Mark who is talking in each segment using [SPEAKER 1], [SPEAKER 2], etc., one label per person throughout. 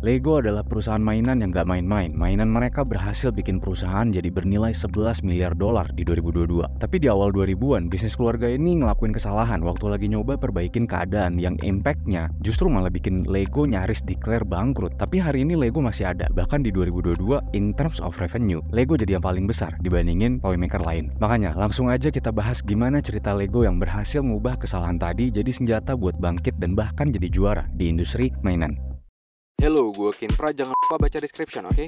[SPEAKER 1] Lego adalah perusahaan mainan yang gak main-main. Mainan mereka berhasil bikin perusahaan jadi bernilai 11 miliar dolar di 2022. Tapi di awal 2000-an, bisnis keluarga ini ngelakuin kesalahan waktu lagi nyoba perbaikin keadaan yang impact-nya justru malah bikin Lego nyaris declare bangkrut. Tapi hari ini Lego masih ada. Bahkan di 2022, in terms of revenue, Lego jadi yang paling besar dibandingin toymaker lain. Makanya, langsung aja kita bahas gimana cerita Lego yang berhasil mengubah kesalahan tadi jadi senjata buat bangkit dan bahkan jadi juara di industri mainan.
[SPEAKER 2] Hello, gue Kinpra, jangan lupa baca description, oke?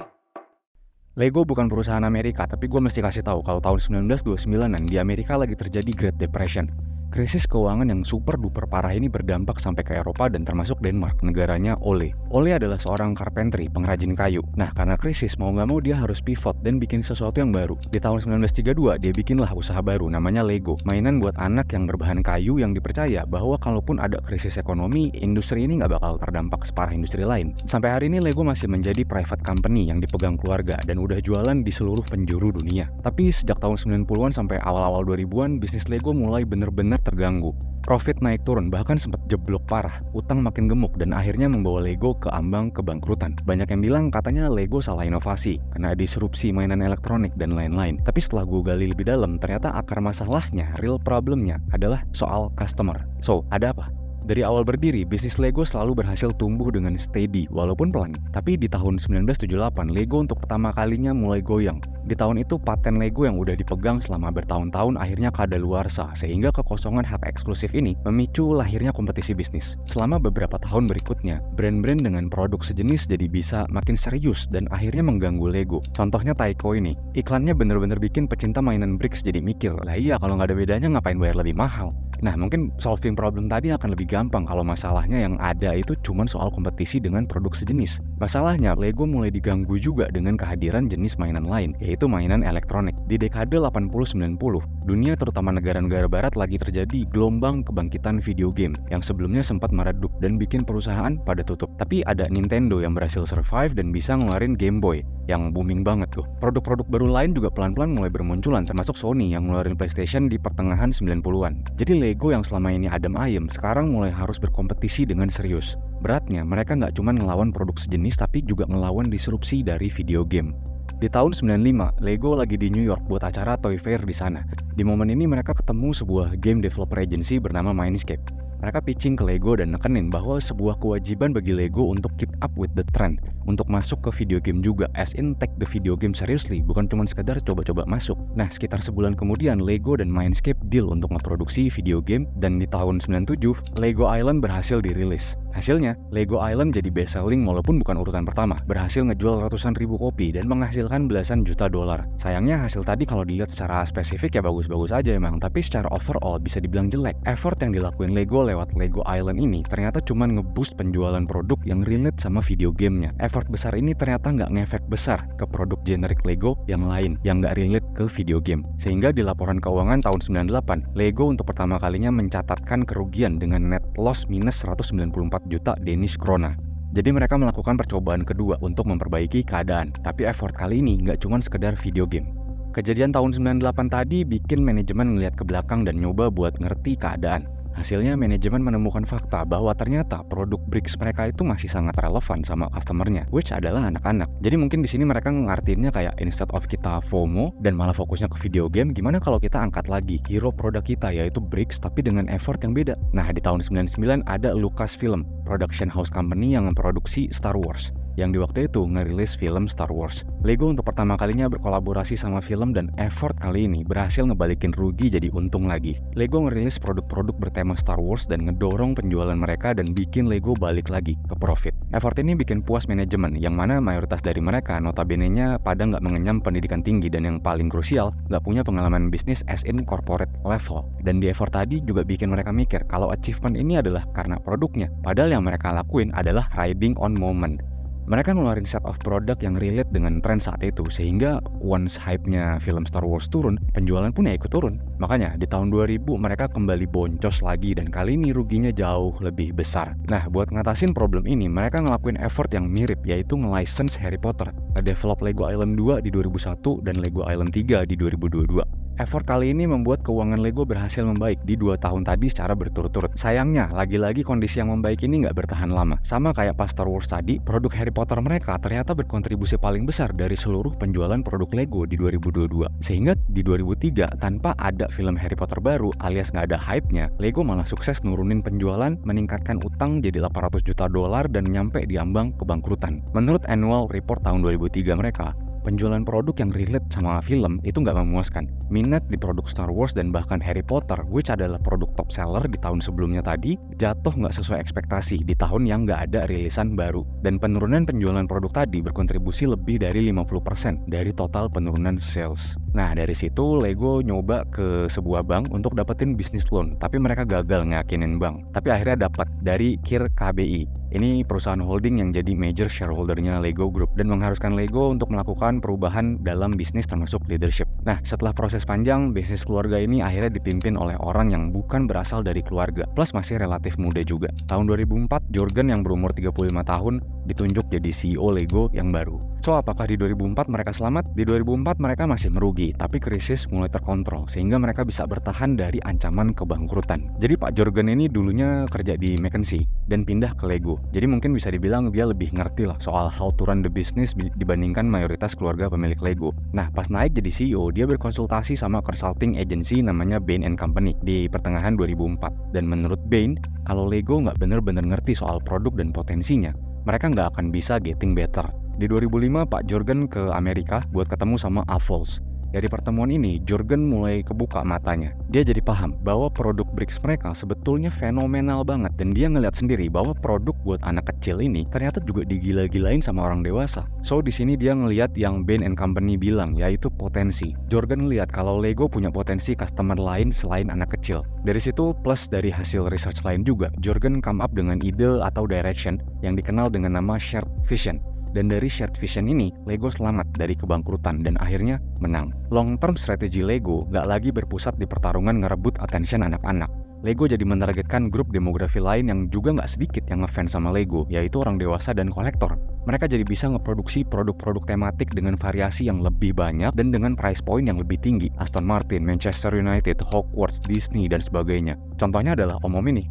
[SPEAKER 1] Lego bukan perusahaan Amerika, tapi gue mesti kasih tahu kalau tahun 1929-an di Amerika lagi terjadi Great Depression. Krisis keuangan yang super duper parah ini berdampak sampai ke Eropa dan termasuk Denmark, negaranya Ole. Ole adalah seorang carpentry, pengrajin kayu. Nah, karena krisis mau nggak mau dia harus pivot dan bikin sesuatu yang baru. Di tahun 1932 dia bikinlah usaha baru namanya Lego, mainan buat anak yang berbahan kayu yang dipercaya bahwa kalaupun ada krisis ekonomi, industri ini nggak bakal terdampak separah industri lain. Sampai hari ini Lego masih menjadi private company yang dipegang keluarga dan udah jualan di seluruh penjuru dunia. Tapi sejak tahun 90-an sampai awal-awal 2000-an, bisnis Lego mulai bener-bener terganggu. Profit naik turun, bahkan sempat jeblok parah, utang makin gemuk dan akhirnya membawa Lego ke ambang kebangkrutan. Banyak yang bilang katanya Lego salah inovasi, kena disrupsi mainan elektronik dan lain-lain. Tapi setelah gue gali lebih dalam, ternyata akar masalahnya, real problemnya adalah soal customer. So, ada apa? Dari awal berdiri, bisnis Lego selalu berhasil tumbuh dengan steady, walaupun pelan. Tapi di tahun 1978, Lego untuk pertama kalinya mulai goyang. Di tahun itu, paten Lego yang udah dipegang selama bertahun-tahun akhirnya kadaluarsa, sehingga kekosongan hak eksklusif ini memicu lahirnya kompetisi bisnis. Selama beberapa tahun berikutnya, brand-brand dengan produk sejenis jadi bisa makin serius dan akhirnya mengganggu Lego. Contohnya Taiko ini, iklannya bener-bener bikin pecinta mainan bricks jadi mikir, lah iya kalau nggak ada bedanya ngapain bayar lebih mahal? Nah, mungkin solving problem tadi akan lebih gampang kalau masalahnya yang ada itu cuma soal kompetisi dengan produk sejenis. Masalahnya, Lego mulai diganggu juga dengan kehadiran jenis mainan lain, yaitu mainan elektronik. Di dekade 80-90, dunia terutama negara-negara barat lagi terjadi gelombang kebangkitan video game yang sebelumnya sempat meredup dan bikin perusahaan pada tutup. Tapi ada Nintendo yang berhasil survive dan bisa ngeluarin Game Boy yang booming banget tuh. Produk-produk baru lain juga pelan-pelan mulai bermunculan, termasuk Sony yang ngeluarin PlayStation di pertengahan 90-an. Jadi Lego yang selama ini adem ayem sekarang mulai harus berkompetisi dengan serius. Beratnya, mereka nggak cuma ngelawan produk sejenis tapi juga ngelawan disrupsi dari video game. Di tahun 95, Lego lagi di New York buat acara Toy Fair di sana. Di momen ini mereka ketemu sebuah game developer agency bernama Mindscape. Mereka pitching ke Lego dan nekenin bahwa sebuah kewajiban bagi Lego untuk keep up with the trend, untuk masuk ke video game juga, as in take the video game seriously, bukan cuma sekedar coba-coba masuk. Nah, sekitar sebulan kemudian Lego dan Mindscape deal untuk ngeproduksi video game, dan di tahun 97, Lego Island berhasil dirilis. Hasilnya, Lego Island jadi best selling walaupun bukan urutan pertama, berhasil ngejual ratusan ribu kopi dan menghasilkan belasan juta dolar. Sayangnya hasil tadi kalau dilihat secara spesifik ya bagus-bagus aja emang, tapi secara overall bisa dibilang jelek. Effort yang dilakuin Lego lewat Lego Island ini ternyata cuma ngeboost penjualan produk yang relate sama video gamenya. Effort besar ini ternyata nggak ngefek besar ke produk generik Lego yang lain yang nggak relate ke video game. Sehingga di laporan keuangan tahun 98, Lego untuk pertama kalinya mencatatkan kerugian dengan net loss minus 194 juta Danish krona. Jadi mereka melakukan percobaan kedua untuk memperbaiki keadaan. Tapi effort kali ini nggak cuma sekedar video game. Kejadian tahun 98 tadi bikin manajemen ngeliat ke belakang dan nyoba buat ngerti keadaan. Hasilnya manajemen menemukan fakta bahwa ternyata produk bricks mereka itu masih sangat relevan sama customernya, which adalah anak-anak. Jadi mungkin di sini mereka ngartiinnya kayak instead of kita FOMO dan malah fokusnya ke video game, gimana kalau kita angkat lagi hero produk kita yaitu bricks tapi dengan effort yang beda. Nah, di tahun 99 ada Lucasfilm, production house company yang memproduksi Star Wars, yang di waktu itu ngerilis film Star Wars. Lego untuk pertama kalinya berkolaborasi sama film dan effort kali ini berhasil ngebalikin rugi jadi untung lagi. Lego ngerilis produk-produk bertema Star Wars dan ngedorong penjualan mereka dan bikin Lego balik lagi ke profit. Effort ini bikin puas manajemen, yang mana mayoritas dari mereka notabene-nya pada nggak mengenyam pendidikan tinggi dan yang paling krusial nggak punya pengalaman bisnis as in corporate level. Dan di effort tadi juga bikin mereka mikir kalau achievement ini adalah karena produknya, padahal yang mereka lakuin adalah riding on moment. Mereka ngeluarin set of product yang relate dengan tren saat itu, sehingga once hype-nya film Star Wars turun, penjualan pun ya ikut turun. Makanya di tahun 2000 mereka kembali boncos lagi dan kali ini ruginya jauh lebih besar. Nah, buat ngatasin problem ini, mereka ngelakuin effort yang mirip, yaitu nge-license Harry Potter, nge-develop Lego Island 2 di 2001 dan Lego Island 3 di 2022. Effort kali ini membuat keuangan Lego berhasil membaik di 2 tahun tadi secara berturut-turut. Sayangnya, lagi-lagi kondisi yang membaik ini nggak bertahan lama. Sama kayak pas Star Wars tadi, produk Harry Potter mereka ternyata berkontribusi paling besar dari seluruh penjualan produk Lego di 2022. Sehingga di 2003, tanpa ada film Harry Potter baru alias nggak ada hype-nya, Lego malah sukses nurunin penjualan, meningkatkan utang jadi $800 juta dan nyampe di ambang kebangkrutan. Menurut annual report tahun 2003 mereka, penjualan produk yang relate sama film itu nggak memuaskan. Minat di produk Star Wars dan bahkan Harry Potter, which adalah produk top seller di tahun sebelumnya tadi, jatuh nggak sesuai ekspektasi di tahun yang nggak ada rilisan baru. Dan penurunan penjualan produk tadi berkontribusi lebih dari 50% dari total penurunan sales. Nah, dari situ Lego nyoba ke sebuah bank untuk dapetin bisnis loan, tapi mereka gagal ngeyakinin bank. Tapi akhirnya dapat dari KIR KBI. Ini perusahaan holding yang jadi major shareholdernya Lego Group dan mengharuskan Lego untuk melakukan perubahan dalam bisnis termasuk leadership. Nah, setelah proses panjang, bisnis keluarga ini akhirnya dipimpin oleh orang yang bukan berasal dari keluarga, plus masih relatif muda juga. Tahun 2004, Jorgen yang berumur 35 tahun ditunjuk jadi CEO Lego yang baru. So, apakah di 2004 mereka selamat? Di 2004 mereka masih merugi, tapi krisis mulai terkontrol sehingga mereka bisa bertahan dari ancaman kebangkrutan. Jadi Pak Jorgen ini dulunya kerja di McKinsey dan pindah ke Lego. Jadi mungkin bisa dibilang dia lebih ngerti lah soal how to run the business dibandingkan mayoritas keluarga pemilik Lego. Nah, pas naik jadi CEO, dia berkonsultasi sama consulting agency namanya Bain & Company di pertengahan 2004. Dan menurut Bain, kalau Lego nggak bener-bener ngerti soal produk dan potensinya, mereka nggak akan bisa getting better. Di 2005, Pak Jorgen ke Amerika buat ketemu sama Avols. Dari pertemuan ini, Jorgen mulai kebuka matanya. Dia jadi paham bahwa produk Bricks mereka sebetulnya fenomenal banget dan dia ngeliat sendiri bahwa produk buat anak kecil ini ternyata juga digila-gilain sama orang dewasa. So di sini dia ngeliat yang Bain & Company bilang, yaitu potensi. Jorgen ngeliat kalau Lego punya potensi customer lain selain anak kecil. Dari situ plus dari hasil research lain juga, Jorgen come up dengan ide atau direction yang dikenal dengan nama shared vision. Dan dari shared vision ini, Lego selamat dari kebangkrutan dan akhirnya menang. Long term strategi Lego gak lagi berpusat di pertarungan ngerebut attention anak-anak. Lego jadi menargetkan grup demografi lain yang juga gak sedikit yang ngefans sama Lego, yaitu orang dewasa dan kolektor. Mereka jadi bisa ngeproduksi produk-produk tematik dengan variasi yang lebih banyak dan dengan price point yang lebih tinggi. Aston Martin, Manchester United, Hogwarts, Disney, dan sebagainya. Contohnya adalah Om Om ini.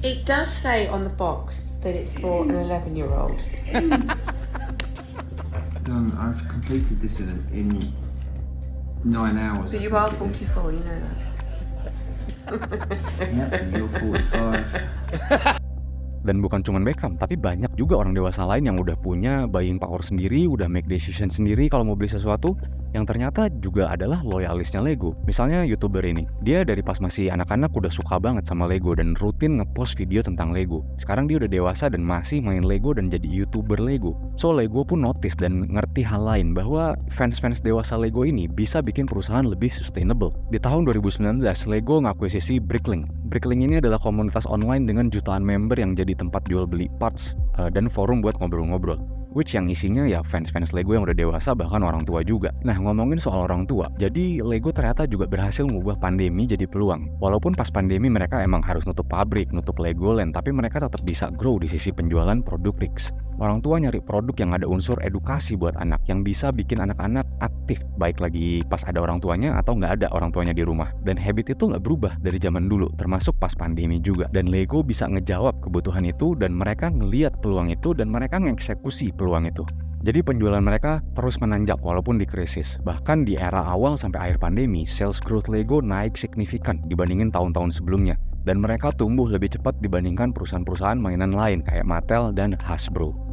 [SPEAKER 3] It does say on the box that it's for an 11-year-old.
[SPEAKER 4] I've completed this in 9 hours.
[SPEAKER 3] But you are 44, you know that.
[SPEAKER 4] Yep, and you're 45.
[SPEAKER 1] Dan bukan cuma Beckham, tapi banyak juga orang dewasa lain yang udah punya buying power sendiri, udah make decision sendiri kalau mau beli sesuatu, yang ternyata juga adalah loyalisnya Lego. Misalnya YouTuber ini, dia dari pas masih anak-anak udah suka banget sama Lego dan rutin ngepost video tentang Lego. Sekarang dia udah dewasa dan masih main Lego dan jadi YouTuber Lego. So Lego pun notice dan ngerti hal lain bahwa fans-fans dewasa Lego ini bisa bikin perusahaan lebih sustainable. Di tahun 2019, Lego ngakuisisi Bricklink. Bricklink ini adalah komunitas online dengan jutaan member yang jadi tempat jual beli parts dan forum buat ngobrol-ngobrol. Which yang isinya ya fans-fans Lego yang udah dewasa bahkan orang tua juga. Nah, ngomongin soal orang tua, jadi Lego ternyata juga berhasil mengubah pandemi jadi peluang. Walaupun pas pandemi mereka emang harus nutup pabrik, nutup Legoland, tapi mereka tetap bisa grow di sisi penjualan produk Bricks. Orang tua nyari produk yang ada unsur edukasi buat anak, yang bisa bikin anak-anak aktif, baik lagi pas ada orang tuanya atau nggak ada orang tuanya di rumah. Dan habit itu nggak berubah dari zaman dulu, termasuk pas pandemi juga. Dan Lego bisa ngejawab kebutuhan itu dan mereka ngeliat peluang itu dan mereka ngeksekusi peluang itu. Jadi penjualan mereka terus menanjak walaupun di krisis. Bahkan di era awal sampai akhir pandemi, sales growth Lego naik signifikan dibandingin tahun-tahun sebelumnya. Dan mereka tumbuh lebih cepat dibandingkan perusahaan-perusahaan mainan lain kayak Mattel dan Hasbro.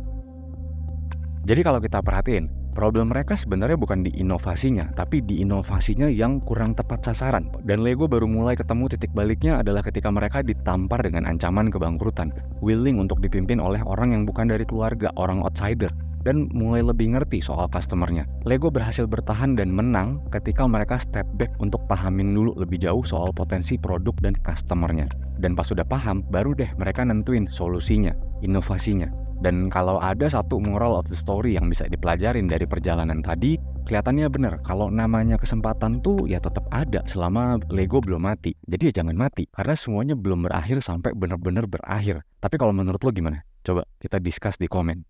[SPEAKER 1] Jadi kalau kita perhatiin, problem mereka sebenarnya bukan di inovasinya, tapi di inovasinya yang kurang tepat sasaran. Dan Lego baru mulai ketemu titik baliknya adalah ketika mereka ditampar dengan ancaman kebangkrutan, willing untuk dipimpin oleh orang yang bukan dari keluarga, orang outsider, dan mulai lebih ngerti soal customernya. Lego berhasil bertahan dan menang ketika mereka step back untuk pahamin dulu lebih jauh soal potensi produk dan customernya. Dan pas sudah paham, baru deh mereka nentuin solusinya, inovasinya. Dan kalau ada satu moral of the story yang bisa dipelajarin dari perjalanan tadi, kelihatannya bener kalau namanya kesempatan tuh ya tetap ada selama Lego belum mati. Jadi ya jangan mati, karena semuanya belum berakhir sampai bener-bener berakhir. Tapi kalau menurut lo gimana? Coba kita discuss di komen.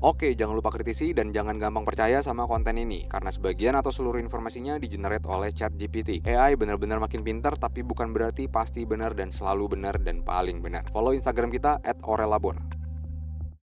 [SPEAKER 2] Oke, jangan lupa kritisi dan jangan gampang percaya sama konten ini, karena sebagian atau seluruh informasinya di-generate oleh ChatGPT. AI benar-benar makin pintar, tapi bukan berarti pasti benar dan selalu benar dan paling benar. Follow Instagram kita @orelabor.